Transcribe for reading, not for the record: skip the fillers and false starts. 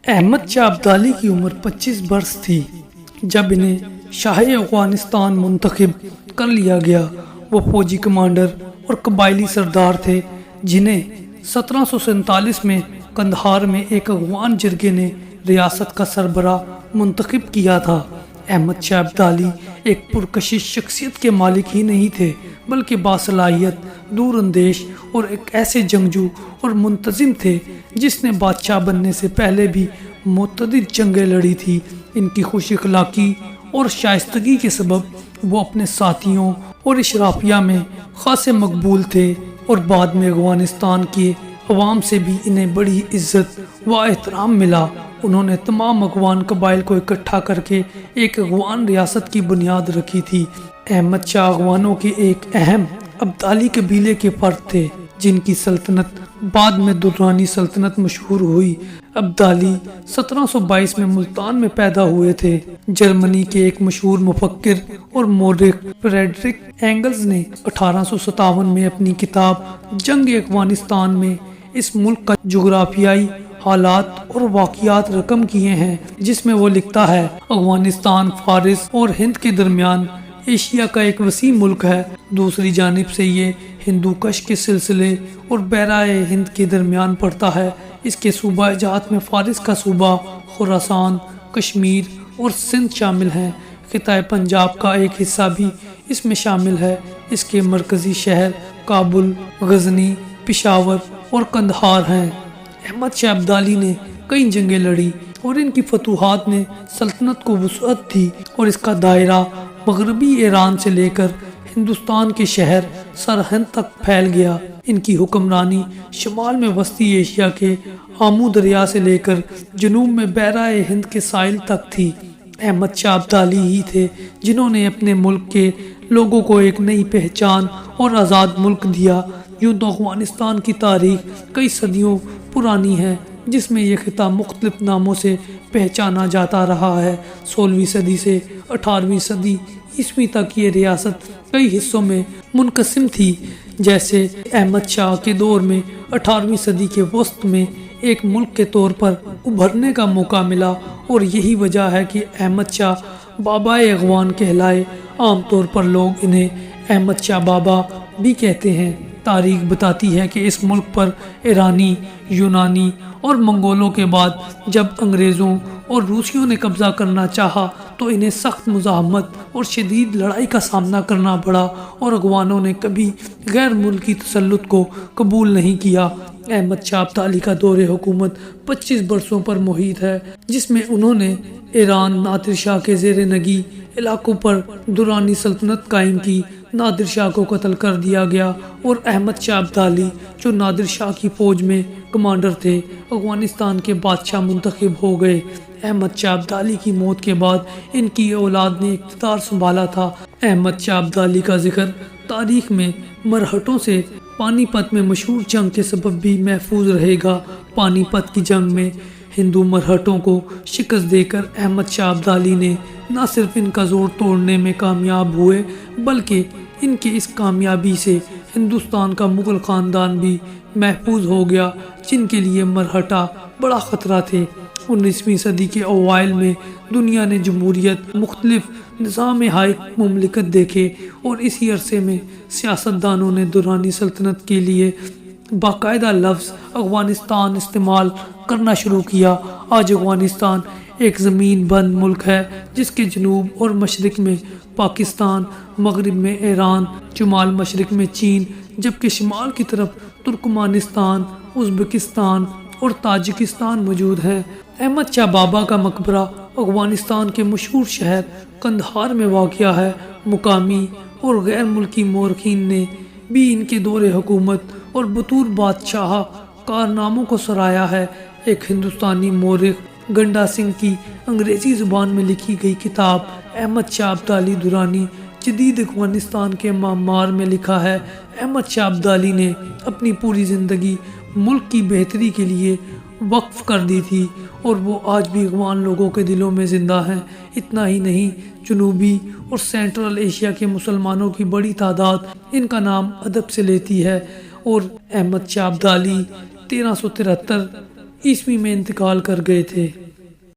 احمد شاہ ابدالی کی عمر 25 برس تھی جب انہیں شاہ افغانستان منتخب کر لیا گیا۔ وہ فوجی کمانڈر اور قبائلی سردار تھے جنہیں 1747 میں قندھار میں ایک افغان جرگے نے ریاست کا سربراہ منتخب کیا تھا۔ احمد شاہ ابدالی ایک پرکشش شخصیت کے مالک ہی نہیں تھے بلکہ باصلاحیت، دور اندیش اور ایک ایسے جنگجو اور منتظم تھے جس نے بادشاہ بننے سے پہلے بھی متعدد جنگیں لڑی تھی۔ ان کی خوش اخلاقی اور شائستگی کے سبب وہ اپنے ساتھیوں اور اشرافیہ میں خاصے مقبول تھے اور بعد میں افغانستان کے عوام سے بھی انہیں بڑی عزت و احترام ملا۔ انہوں نے تمام افغان قبائل کو اکٹھا کر کے ایک افغان ریاست کی بنیاد رکھی تھی۔ احمد شاہ افغانوں کے ایک اہم ابدالی قبیلے کے فرد تھے جن کی سلطنت بعد میں درانی سلطنت مشہور ہوئی۔ ابدالی 1722 میں ملتان میں پیدا ہوئے تھے۔ جرمنی کے ایک مشہور مفکر اور مورخ فریڈرک اینگلز نے 1857 میں اپنی کتاب جنگ افغانستان میں اس ملک کا جغرافیائی حالات اور واقعات رقم کیے ہیں، جس میں وہ لکھتا ہے: افغانستان فارس اور ہند کے درمیان ایشیا کا ایک وسیع ملک ہے۔ دوسری جانب سے یہ ہندو کش کے سلسلے اور بحرۂ ہند کے درمیان پڑتا ہے۔ اس کے صوبہ جات میں فارس کا صوبہ، خراسان، کشمیر اور سندھ شامل ہیں۔ خطۂ پنجاب کا ایک حصہ بھی اس میں شامل ہے۔ اس کے مرکزی شہر کابل، غزنی، پشاور اور قندھار ہیں۔ احمد شاہ ابدالی نے کئی جنگیں لڑی اور ان کی فتوحات نے سلطنت کو وسعت دی اور اس کا دائرہ مغربی ایران سے لے کر ہندوستان کے شہر سرہند تک پھیل گیا۔ ان کی حکمرانی شمال میں وسطی ایشیا کے آمو دریا سے لے کر جنوب میں بحرۂ ہند کے ساحل تک تھی۔ احمد شاہ ابدالی ہی تھے جنہوں نے اپنے ملک کے لوگوں کو ایک نئی پہچان اور آزاد ملک دیا۔ یوں تو افغانستان کی تاریخ کئی صدیوں پرانی ہے جس میں یہ خطہ مختلف ناموں سے پہچانا جاتا رہا ہے۔ 16ویں صدی سے 18ویں صدی عیسوی تک یہ ریاست کئی حصوں میں منقسم تھی۔ جیسے احمد شاہ کے دور میں 18ویں صدی کے وسط میں ایک ملک کے طور پر ابھرنے کا موقع ملا اور یہی وجہ ہے کہ احمد شاہ بابائے افغان کہلائے۔ عام طور پر لوگ انہیں احمد شاہ بابا بھی کہتے ہیں۔ تاریخ بتاتی ہے کہ اس ملک پر ایرانی، یونانی اور منگولوں کے بعد جب انگریزوں اور روسیوں نے قبضہ کرنا چاہا تو انہیں سخت مزاحمت اور شدید لڑائی کا سامنا کرنا پڑا اور افغانوں نے کبھی غیر ملکی تسلط کو قبول نہیں کیا۔ احمد شاہ ابدالی کا دور حکومت 25 برسوں پر محیط ہے جس میں انہوں نے ایران، نادر شاہ کے زیر نگی علاقوں پر درانی سلطنت قائم کی۔ نادر شاہ کو قتل کر دیا گیا اور احمد شاہ ابدالی جو نادر شاہ کی فوج میں کمانڈر تھے، افغانستان کے بادشاہ منتخب ہو گئے۔ احمد شاہ ابدالی کی موت کے بعد ان کی اولاد نے اقتدار سنبھالا تھا۔ احمد شاہ ابدالی کا ذکر تاریخ میں مرہٹوں سے پانی پت میں مشہور جنگ کے سبب بھی محفوظ رہے گا۔ پانی پت کی جنگ میں ہندو مرہٹوں کو شکست دے کر احمد شاہ ابدالی نے نہ صرف ان کا زور توڑنے میں کامیاب ہوئے بلکہ ان کی اس کامیابی سے ہندوستان کا مغل خاندان بھی محفوظ ہو گیا جن کے لیے مرہٹا بڑا خطرہ تھے۔ 19ویں صدی کے اوائل میں دنیا نے جمہوریت، مختلف نظام حاکم مملکت دیکھے اور اسی عرصے میں سیاستدانوں نے دورانی سلطنت کے لیے باقاعدہ لفظ افغانستان استعمال کرنا شروع کیا۔ آج افغانستان ایک زمین بند ملک ہے جس کے جنوب اور مشرق میں پاکستان، مغرب میں ایران، شمال مشرق میں چین، جبکہ شمال کی طرف ترکمانستان، ازبکستان اور تاجکستان موجود ہیں۔ احمد شاہ بابا کا مقبرہ افغانستان کے مشہور شہر قندھار میں واقع ہے۔ مقامی اور غیر ملکی مورخین نے بھی ان کے دور حکومت اور بطور بادشاہ کارناموں کو سراہا ہے۔ ایک ہندوستانی مورخ گنڈا سنگھ کی انگریزی زبان میں لکھی گئی کتاب احمد شاہ ابدالی دورانی جدید افغانستان کے معمار میں لکھا ہے: احمد شاہ ابدالی نے اپنی پوری زندگی ملک کی بہتری کے لیے وقف کر دی تھی اور وہ آج بھی افغان لوگوں کے دلوں میں زندہ ہیں۔ اتنا ہی نہیں، جنوبی اور سینٹرل ایشیا کے مسلمانوں کی بڑی تعداد ان کا نام ادب سے لیتی ہے اور احمد شاہ ابدالی 1373 ء میں انتقال کر گئے تھے۔